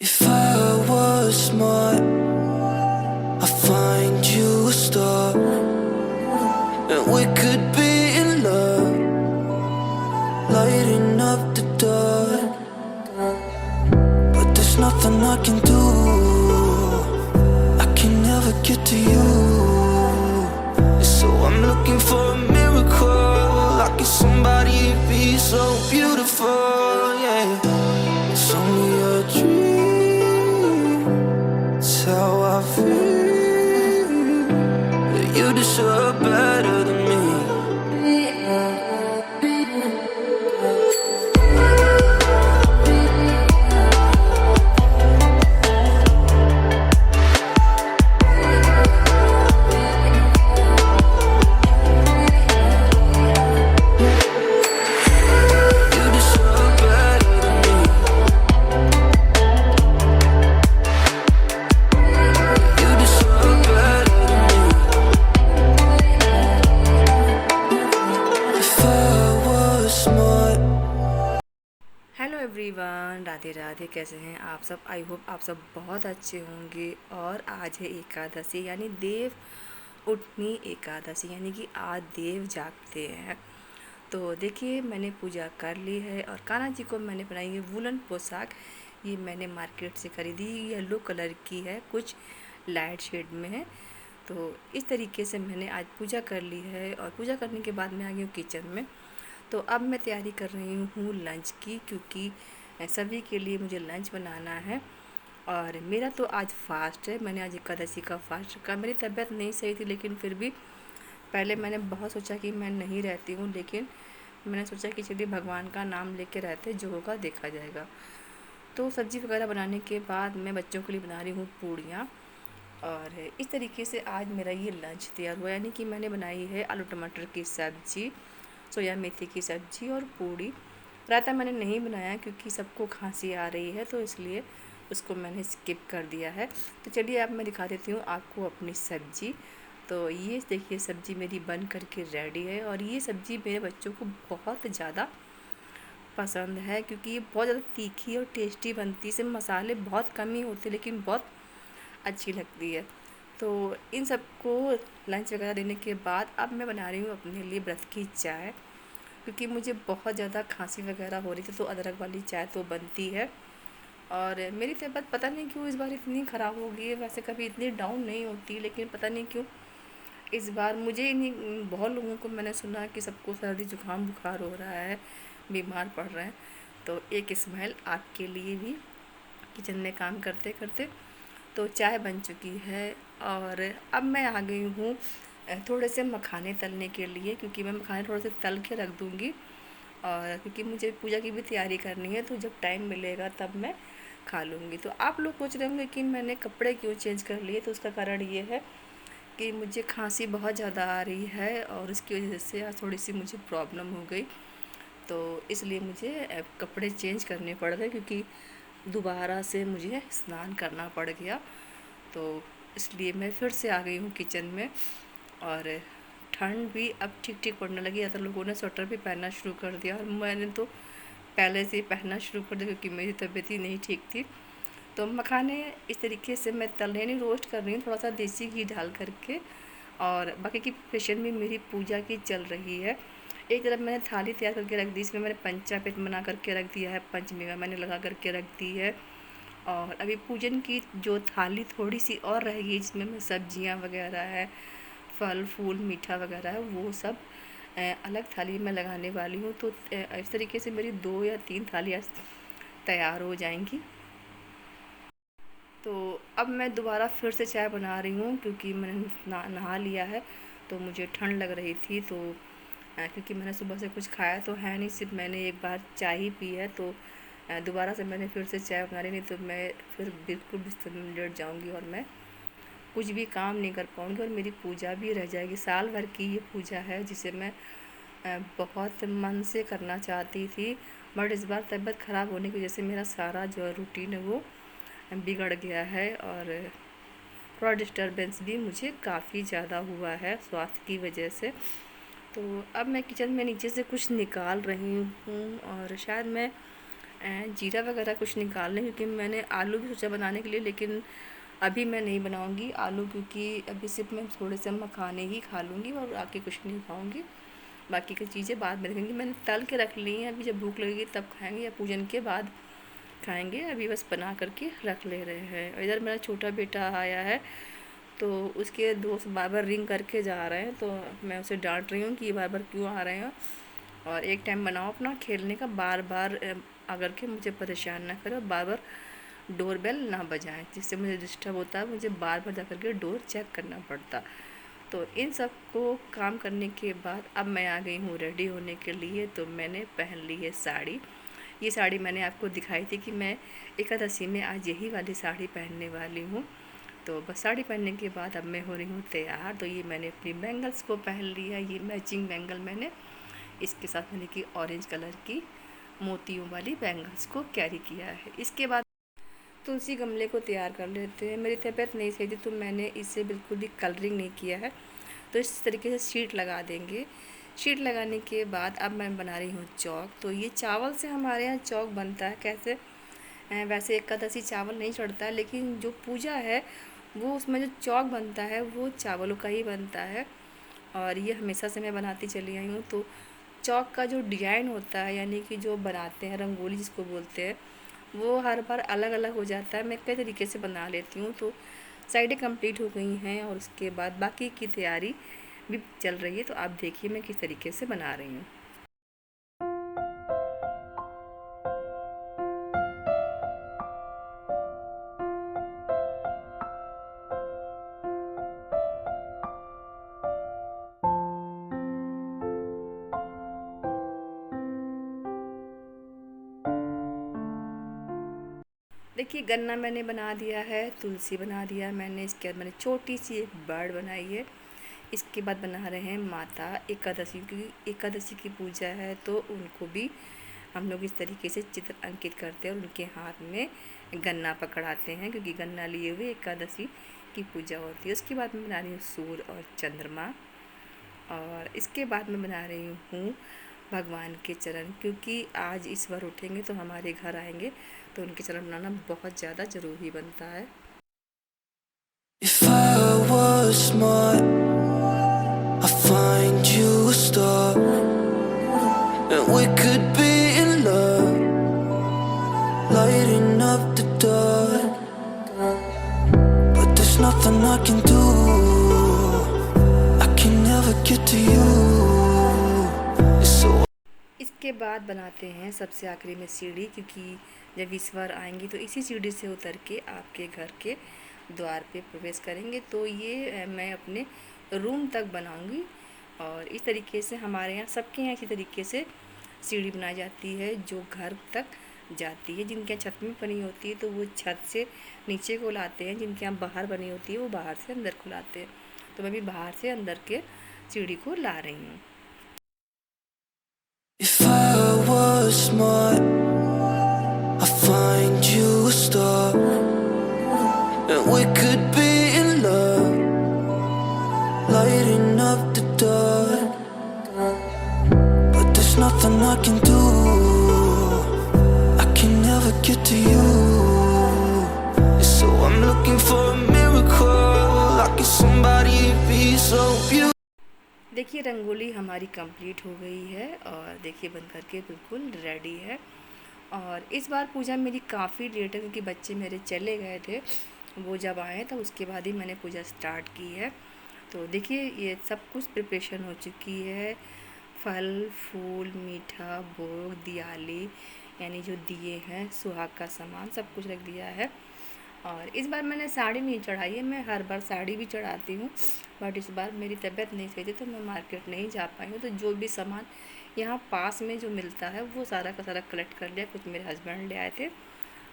If I was smart, I'd find you a star, and we could be in love, lighting up the dark. But there's nothing I can do, I can never get to you. So I'm looking for a miracle, like if somebody be so beautiful, yeah. It's only a dream, it's how I feel. You deserve better than me. You deserve better than me. You deserve better than me. If I was smart. Hello everyone, Radhe Radhe. कैसे हैं आप सब? I hope आप सब बहुत अच्छे होंगे। और आज है एकादशी, यानी देव उठनी एकादशी, यानी कि आज देव जागते हैं। तो देखिए, मैंने पूजा कर ली है और कान्हा जी को मैंने बनाई है वुलन पोशाक। ये मैंने मार्केट से ख़रीदी, येलो कलर की है, कुछ लाइट शेड में है। तो इस तरीके से मैंने आज पूजा कर ली है और पूजा करने के बाद मैं आ गई हूँ किचन में। तो अब मैं तैयारी कर रही हूँ लंच की, क्योंकि सभी के लिए मुझे लंच बनाना है। और मेरा तो आज फास्ट है, मैंने आज एकादशी का फास्ट रखा। मेरी तबीयत नहीं सही थी, लेकिन फिर भी पहले मैंने बहुत सोचा कि मैं नहीं रहती हूँ, लेकिन मैंने सोचा कि चलिए भगवान का नाम लेके रहते, जो होगा देखा जाएगा। तो सब्ज़ी वगैरह बनाने के बाद मैं बच्चों के लिए बना रही हूँ पूड़ियाँ। और इस तरीके से आज मेरा ये लंच तैयार हुआ, यानी कि मैंने बनाई है आलू टमाटर की सब्ज़ी, सोया मेथी की सब्ज़ी और पूड़ी। रायता मैंने नहीं बनाया क्योंकि सबको खांसी आ रही है, तो इसलिए उसको मैंने स्किप कर दिया है। तो चलिए अब मैं दिखा देती हूँ आपको अपनी सब्ज़ी। तो ये देखिए, सब्ज़ी मेरी बन करके रेडी है। और ये सब्ज़ी मेरे बच्चों को बहुत ज़्यादा पसंद है, क्योंकि ये बहुत ज़्यादा तीखी और टेस्टी बनती है। इसमें मसाले बहुत कम ही होते, लेकिन बहुत अच्छी लगती है। तो इन सबको लंच वगैरह देने के बाद अब मैं बना रही हूँ अपने लिए व्रत की चाय, क्योंकि मुझे बहुत ज़्यादा खांसी वगैरह हो रही थी, तो अदरक वाली चाय तो बनती है। और मेरी तबीयत पता नहीं क्यों इस बार इतनी ख़राब हो गई है। वैसे कभी इतनी डाउन नहीं होती, लेकिन पता नहीं क्यों इस बार मुझे ही नहीं, बहुत लोगों को मैंने सुना कि सबको सर्दी जुकाम बुखार हो रहा है, बीमार पड़ रहे हैं। तो एक स्माइल आपके लिए भी। किचन में काम करते करते तो चाय बन चुकी है। और अब मैं आ गई हूँ थोड़े से मखाने तलने के लिए, क्योंकि मैं मखाने थोड़े से तल के रख दूँगी। और क्योंकि मुझे पूजा की भी तैयारी करनी है, तो जब टाइम मिलेगा तब मैं खा लूँगी। तो आप लोग पूछ रहे होंगे कि मैंने कपड़े क्यों चेंज कर लिए, तो उसका कारण ये है कि मुझे खांसी बहुत ज़्यादा आ रही है, और उसकी वजह से आज थोड़ी सी मुझे प्रॉब्लम हो गई। तो इसलिए मुझे कपड़े चेंज करने पड़ गए, क्योंकि दोबारा से मुझे स्नान करना पड़ गया। तो इसलिए मैं फिर से आ गई हूँ किचन में। और ठंड भी अब ठीक ठीक पड़ने लगी, ज़्यादा लोगों ने स्वेटर भी पहनना शुरू कर दिया, और मैंने तो पहले से ही पहनना शुरू कर दिया, क्योंकि मेरी तबीयत ही नहीं ठीक थी। तो मखाने इस तरीके से मैं तल नहीं, रोस्ट कर रही हूँ थोड़ा सा देसी घी डाल करके। और बाकी की प्रिपरेशन भी मेरी पूजा की चल रही है। एक तरफ मैंने थाली तैयार करके रख दी, इसमें मैंने पंचामृत बना करके रख दिया है, पंचमेवा मैंने लगा करके रख दी है। और अभी पूजन की जो थाली थोड़ी सी और रहेगी, जिसमें मैं सब्जियां वगैरह है, फल फूल मीठा वगैरह है, वो सब अलग थाली में लगाने वाली हूँ। तो इस तरीके से मेरी 2 या 3 थालियाँ तैयार हो जाएंगी। तो अब मैं दोबारा फिर से चाय बना रही हूँ, क्योंकि मैंने नहा लिया है, तो मुझे ठंड लग रही थी। तो क्योंकि मैंने सुबह से कुछ खाया तो है नहीं, सिर्फ मैंने एक बार चाय ही पी है। तो दोबारा से मैंने फिर से चाय बना ली, नहीं तो मैं फिर बिल्कुल बिस्तर में लेट जाऊँगी और मैं कुछ भी काम नहीं कर पाऊँगी, और मेरी पूजा भी रह जाएगी। साल भर की ये पूजा है, जिसे मैं बहुत मन से करना चाहती थी, बट इस बार तबीयत ख़राब होने की वजह से मेरा सारा जो रूटीन है वो बिगड़ गया है। और थोड़ा डिस्टरबेंस भी मुझे काफ़ी ज़्यादा हुआ है स्वास्थ्य की वजह से। तो अब मैं किचन में नीचे से कुछ निकाल रही हूँ, और शायद मैं जीरा वगैरह कुछ निकाल लें, क्योंकि मैंने आलू भी सोचा बनाने के लिए, लेकिन अभी मैं नहीं बनाऊंगी आलू, क्योंकि अभी सिर्फ मैं थोड़े से मखाने ही खा लूँगी और आके कुछ नहीं खाऊंगी। बाकी की चीज़ें बाद में रखेंगी। मैंने तल के रख ली हैं, अभी जब भूख लगेगी तब खाएंगे या पूजन के बाद खाएंगे। अभी बस बना करके रख ले रहे हैं। और इधर मेरा छोटा बेटा आया है, तो उसके दोस्त बार बार रिंग करके जा रहे हैं, तो मैं उसे डांट रही हूँ कि बार बार क्यों आ रहे हो, और एक टाइम बनाओ अपना खेलने का, बार बार आकर के मुझे परेशान ना करो, बार बार डोर बेल ना बजाएं, जिससे मुझे डिस्टर्ब होता है, मुझे बार बार जा कर के डोर चेक करना पड़ता। तो इन सब को काम करने के बाद अब मैं आ गई हूँ रेडी होने के लिए। तो मैंने पहन ली है साड़ी। ये साड़ी मैंने आपको दिखाई थी कि मैं एकादशी में आज यही वाली साड़ी पहनने वाली हूँ। तो बस साड़ी पहनने के बाद अब मैं हो रही हूँ तैयार। तो ये मैंने अपनी बैंगल्स को पहन लिया, ये मैचिंग बैंगल मैंने इसके साथ मैंने की ऑरेंज कलर की मोतियों वाली बैंगल्स को कैरी किया है। इसके बाद तुलसी गमले को तैयार कर लेते हैं। मेरी तबीयत नहीं सही थी, तो मैंने इसे बिल्कुल भी कलरिंग नहीं किया है। तो इस तरीके से शीट लगा देंगे। शीट लगाने के बाद अब मैं बना रही हूँ चौक। तो ये चावल से हमारे यहाँ चौक बनता है। कैसे, वैसे एकादशी चावल नहीं चढ़ता है, लेकिन जो पूजा है वो उसमें जो चौक बनता है वो चावलों का ही बनता है, और ये हमेशा से मैं बनाती चली आई हूँ। तो चौक का जो डिज़ाइन होता है, यानी कि जो बनाते हैं रंगोली जिसको बोलते हैं, वो हर बार अलग अलग हो जाता है। मैं कई तरीके से बना लेती हूँ। तो साइडें कंप्लीट हो गई हैं और उसके बाद बाकी की तैयारी भी चल रही है। तो आप देखिए मैं किस तरीके से बना रही हूँ। देखिए गन्ना मैंने बना दिया है, तुलसी बना दिया मैंने, इसके बाद मैंने छोटी सी एक बर्ड बनाई है। इसके बाद बना रहे हैं माता एकादशी, क्योंकि एकादशी की पूजा है तो उनको भी हम लोग इस तरीके से चित्र अंकित करते हैं और उनके हाथ में गन्ना पकड़ाते हैं, क्योंकि गन्ना लिए हुए एकादशी की पूजा होती है। उसके बाद मैं बना रही हूँ सूर्य और चंद्रमा, और इसके बाद मैं बना रही हूँ भगवान के चरण, क्योंकि आज ईश्वर उठेंगे तो हमारे घर आएंगे, तो उनके चरण बनाना बहुत ज़्यादा ज़रूरी बनता है। If I was smart, I'd find you a star, and we could be in love, lighting up the dark. But there's nothing I can do, I can never get to you. It's so इसके बाद बनाते हैं सबसे आखिरी में सीढ़ी, क्योंकि जब ईश्वर आएंगे तो इसी सीढ़ी से उतर के आपके घर के द्वार पे प्रवेश करेंगे। तो ये मैं अपने रूम तक बनाऊंगी, और इस तरीके से हमारे यहाँ सबके यहाँ इसी तरीके से सीढ़ी बनाई जाती है जो घर तक जाती है। जिनके यहाँ छत में बनी होती है तो वो छत से नीचे को लाते हैं, जिनके यहाँ बाहर बनी होती है वो बाहर से अंदर को लाते हैं। तो मैं भी बाहर से अंदर के सीढ़ी को ला रही हूँ। If I was smart, I'd find you a star, and we could be in love, lighting up the dark. But there's nothing I can do, I can never get to you. So I'm looking for a miracle, like it's somebody be so beautiful. देखिए रंगोली हमारी complete हो गई है, और देखिए बन करके बिल्कुल रेडी है। और इस बार पूजा मेरी काफ़ी लेट है, क्योंकि बच्चे मेरे चले गए थे, वो जब आए तब उसके बाद ही मैंने पूजा स्टार्ट की है। तो देखिए ये सब कुछ प्रिपरेशन हो चुकी है। फल फूल मीठा भोग दियाली, यानी जो दिए हैं सुहाग का सामान सब कुछ रख दिया है। और इस बार मैंने साड़ी नहीं चढ़ाई है, मैं हर बार साड़ी भी चढ़ाती हूँ, बट इस बार मेरी तबीयत नहीं सही थी तो मैं मार्केट नहीं जा पाई हूँ। तो जो भी सामान यहाँ पास में जो मिलता है वो सारा का सारा कलेक्ट कर लिया। कुछ मेरे हस्बैंड ले आए थे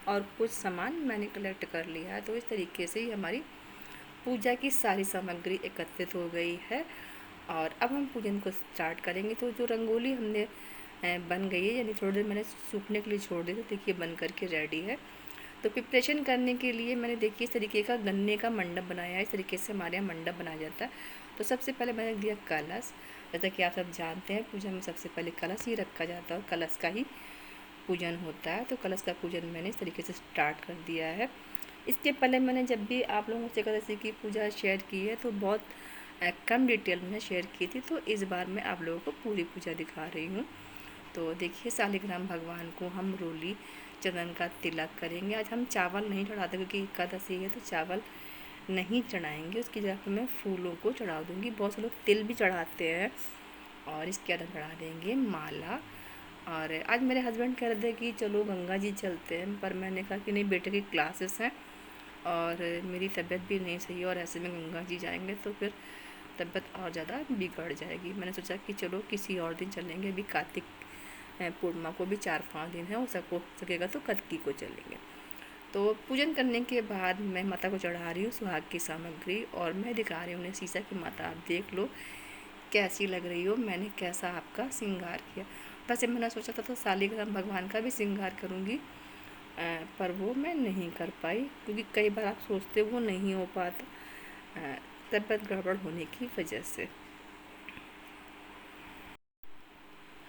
और कुछ सामान मैंने कलेक्ट कर लिया है। तो इस तरीके से ही हमारी पूजा की सारी सामग्री एकत्रित हो गई है, और अब हम पूजन को स्टार्ट करेंगे। तो जो रंगोली हमने बन गई है, यानी थोड़ी देर मैंने सूखने के लिए छोड़ दी, तो देखिए बन करके रेडी है। तो प्रिपरेशन करने के लिए मैंने देखिए इस तरीके का गन्ने का मंडप बनाया है। इस तरीके से हमारे यहाँ मंडप बनाया जाता है। तो सबसे पहले मैंने दिया कलश। जैसा कि आप सब जानते हैं पूजा में सबसे पहले कलश ही रखा जाता है, और कलश का ही पूजन होता है। तो कलश का पूजन मैंने इस तरीके से स्टार्ट कर दिया है। इसके पहले मैंने जब भी आप लोगों से एकादशी की पूजा शेयर की है तो बहुत कम डिटेल में शेयर की थी, तो इस बार मैं आप लोगों को पूरी पूजा दिखा रही हूँ। तो देखिए, शालिग्राम भगवान को हम रोली चंदन का तिलक करेंगे। आज हम चावल नहीं चढ़ाते क्योंकि एकादशी है, तो चावल नहीं चढ़ाएंगे। उसकी जगह पर मैं फूलों को चढ़ा दूँगी। बहुत से लोग तिल भी चढ़ाते हैं और इसके अंदर चढ़ा देंगे माला। और आज मेरे हस्बैंड कह रहे थे कि चलो गंगा जी चलते हैं, पर मैंने कहा कि नहीं, बेटे की क्लासेस हैं और मेरी तबीयत भी नहीं सही है और ऐसे में गंगा जी जाएंगे तो फिर तबीयत और ज़्यादा बिगड़ जाएगी। मैंने सोचा कि चलो किसी और दिन चलेंगे। अभी कार्तिक पूर्णिमा को भी 4-5 दिन है, हो सकेगा तो कतकी को चलेंगे। तो पूजन करने के बाद मैं माता को चढ़ा रही हूँ सुहाग की सामग्री और मैं दिखा रही हूँ उन्हें शीशा की माता, आप देख लो कैसी लग रही हो, मैंने कैसा आपका श्रृंगार किया। वैसे मैंने सोचा था तो शालिग्राम भगवान का भी श्रृंगार करूँगी, पर वो मैं नहीं कर पाई क्योंकि कई बार आप सोचते वो नहीं हो पाता तबीयत गड़बड़ होने की वजह से।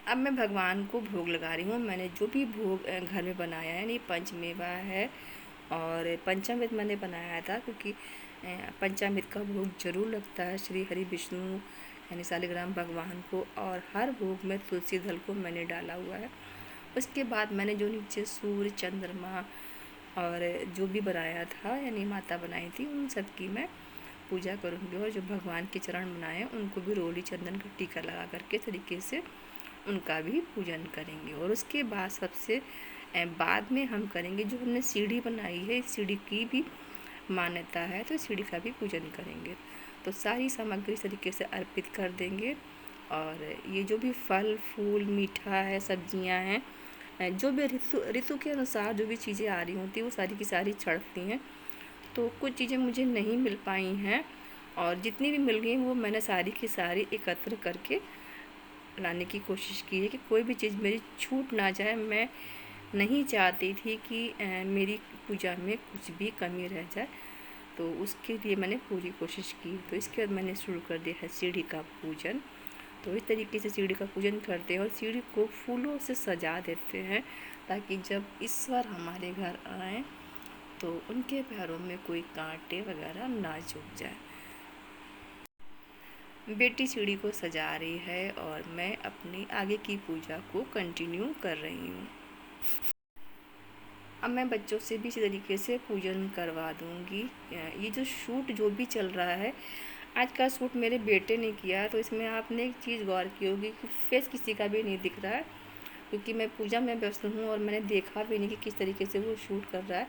अब मैं भगवान को भोग लगा रही हूँ। मैंने जो भी भोग घर में बनाया है, यानी पंचमेवा है और पंचामृत मैंने बनाया था क्योंकि पंचामृत का भोग जरूर लगता है श्री हरि विष्णु यानी शालिग्राम भगवान को, और हर भोग में तुलसी दल को मैंने डाला हुआ है। उसके बाद मैंने जो नीचे सूर्य चंद्रमा और जो भी बनाया था यानी माता बनाई थी उन सब की मैं पूजा करूँगी, और जो भगवान के चरण बनाए हैं उनको भी रोली चंदन का टीका लगा करके तरीके से उनका भी पूजन करेंगे। और उसके बाद सबसे बाद में हम करेंगे जो हमने सीढ़ी बनाई है, इस सीढ़ी की भी मान्यता है तो सीढ़ी का भी पूजन करेंगे। तो सारी सामग्री इस तरीके से अर्पित कर देंगे। और ये जो भी फल फूल मीठा है, सब्जियां हैं, जो भी ऋतु के अनुसार जो भी चीज़ें आ रही होती हैं वो सारी की सारी चढ़ती हैं। तो कुछ चीज़ें मुझे नहीं मिल पाई हैं और जितनी भी मिल गई वो मैंने सारी की सारी एकत्र करके लाने की कोशिश की है कि कोई भी चीज़ मेरी छूट ना जाए। मैं नहीं चाहती थी कि मेरी पूजा में कुछ भी कमी रह जाए, तो उसके लिए मैंने पूरी कोशिश की। तो इसके बाद मैंने शुरू कर दिया है सीढ़ी का पूजन। तो इस तरीके से सीढ़ी का पूजन करते हैं और सीढ़ी को फूलों से सजा देते हैं ताकि जब ईश्वर हमारे घर आए तो उनके पैरों में कोई कांटे वगैरह ना चुभ जाए। बेटी सीढ़ी को सजा रही है और मैं अपनी आगे की पूजा को कंटिन्यू कर रही हूँ। अब मैं बच्चों से भी इसी तरीके से पूजन करवा दूँगी। ये जो शूट जो भी चल रहा है, आज का शूट मेरे बेटे ने किया, तो इसमें आपने एक चीज़ गौर की होगी कि फेस किसी का भी नहीं दिख रहा है क्योंकि मैं पूजा में व्यस्त हूँ और मैंने देखा भी नहीं कि किस तरीके से वो शूट कर रहा है।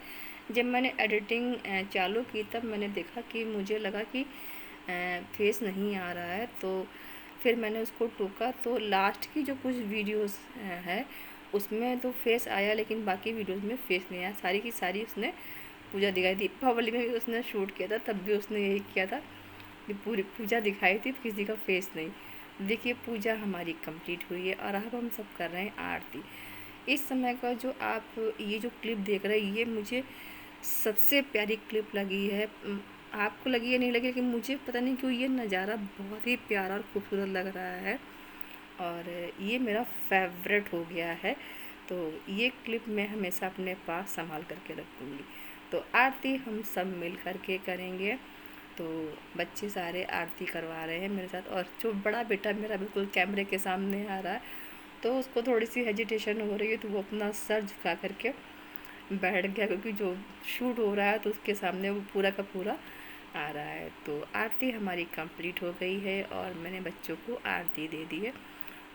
जब मैंने एडिटिंग चालू की तब मैंने देखा कि मुझे लगा कि फेस नहीं आ रहा है, तो फिर मैंने उसको टोका। तो लास्ट की जो कुछ वीडियोस है उसमें तो फेस आया लेकिन बाकी वीडियोस में फेस नहीं आया। सारी की सारी उसने पूजा दिखाई। दीपावली में भी उसने शूट किया था, तब भी उसने यही किया था कि पूरी पूजा दिखाई थी, किसी का फेस नहीं। देखिए पूजा हमारी कंप्लीट हुई है और अब हम सब कर रहे हैं आरती। इस समय का जो आप ये जो क्लिप देख रहे हैं ये मुझे सबसे प्यारी क्लिप लगी है। आपको लगी या नहीं लगी, लेकिन मुझे पता नहीं क्यों ये नज़ारा बहुत ही प्यारा और खूबसूरत लग रहा है और ये मेरा फेवरेट हो गया है। तो ये क्लिप मैं हमेशा अपने पास संभाल करके रखूँगी। तो आरती हम सब मिल करके करेंगे। तो बच्चे सारे आरती करवा रहे हैं मेरे साथ और जो बड़ा बेटा मेरा बिल्कुल कैमरे के सामने आ रहा है तो उसको थोड़ी सी हेजिटेशन हो रही है, तो वो अपना सर झुका करके बैठ गया क्योंकि जो शूट हो रहा है तो उसके सामने वो पूरा का पूरा आ रहा है। तो आरती हमारी कंप्लीट हो गई है और मैंने बच्चों को आरती दे दी है।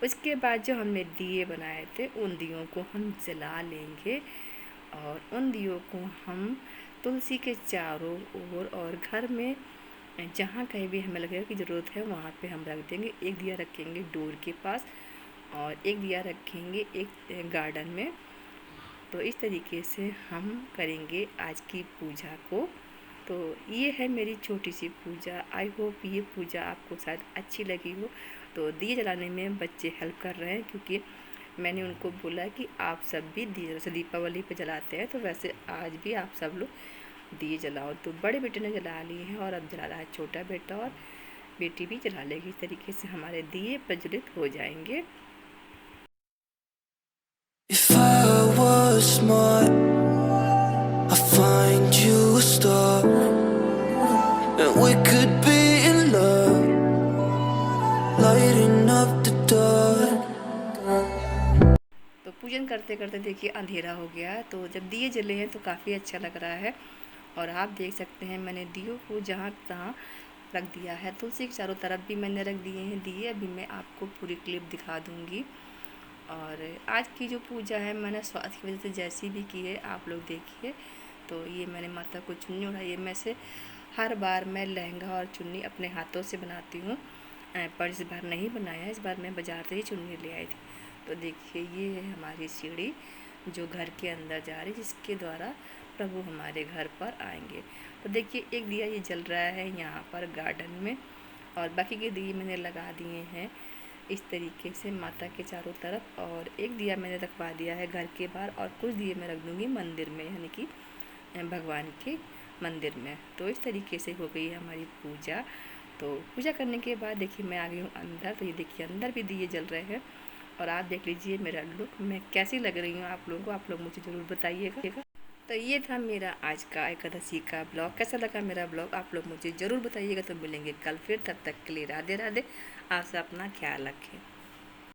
उसके बाद जो हमने दिए बनाए थे उन दियों को हम जला लेंगे और उन दियों को हम तुलसी के चारों ओर और घर में जहाँ कहीं भी हमें लगेगा कि ज़रूरत है वहाँ पे हम रख देंगे। एक दिया रखेंगे डोर के पास और एक दिया रखेंगे एक गार्डन में। तो इस तरीके से हम करेंगे आज की पूजा को। तो ये है मेरी छोटी सी पूजा। आई होप ये पूजा आपको शायद अच्छी लगी हो। तो दिए जलाने में बच्चे हेल्प कर रहे हैं क्योंकि मैंने उनको बोला कि आप सब भी दिए जैसे दीपावली पे जलाते हैं तो वैसे आज भी आप सब लोग दिए जलाओ। तो बड़े बेटे ने जला लिए हैं और अब जला रहा है छोटा बेटा और बेटी भी जला लेगी। इस तरीके से हमारे दिए प्रज्वलित हो जाएंगे। If I was smart, I find you a star, and we could be in love, lighting up the dark. तो पूजन करते करते देखिए अंधेरा हो गया। तो जब दिए जले हैं तो काफ़ी अच्छा लग रहा है। और आप देख सकते हैं मैंने दियों को जहाँ तहाँ रख दिया है। तुलसी के चारों तरफ भी मैंने रख दिए हैं दिए। अभी मैं आपको पूरी क्लिप दिखा दूँगी। और आज की जो पूजा है मैंने स्वास्थ्य की वजह से जैसी भी की है, आप लोग देखिए। तो ये मैंने माता को चुन्नी उड़ाई है। मैं से हर बार मैं लहंगा और चुन्नी अपने हाथों से बनाती हूँ, पर इस बार नहीं बनाया। इस बार मैं बाज़ार से ही चुन्नी ले आई थी। तो देखिए ये है हमारी सीढ़ी जो घर के अंदर जा रही, जिसके द्वारा प्रभु हमारे घर पर आएंगे। तो देखिए एक दिया ये जल रहा है यहाँ पर गार्डन में, और बाकी के दिए मैंने लगा दिए हैं इस तरीके से माता के चारों तरफ। और एक दिया मैंने रखवा दिया है घर के बाहर, और कुछ दिए मैं रख दूँगी मंदिर में, यानी कि भगवान के मंदिर में। तो इस तरीके से हो गई है हमारी पूजा। तो पूजा करने के बाद देखिए मैं आ गई हूँ अंदर। तो ये देखिए अंदर भी दिए जल रहे हैं, और आप देख लीजिए मेरा लुक, मैं कैसी लग रही हूँ आप लोगों को, आप लोग मुझे ज़रूर बताइएगा। तो ये था मेरा आज का एकादशी का ब्लॉग। कैसा लगा मेरा ब्लॉग आप लोग मुझे ज़रूर बताइएगा। तो मिलेंगे कल फिर, तब तक के लिए राधे राधे। आप सब अपना ख्याल रखें।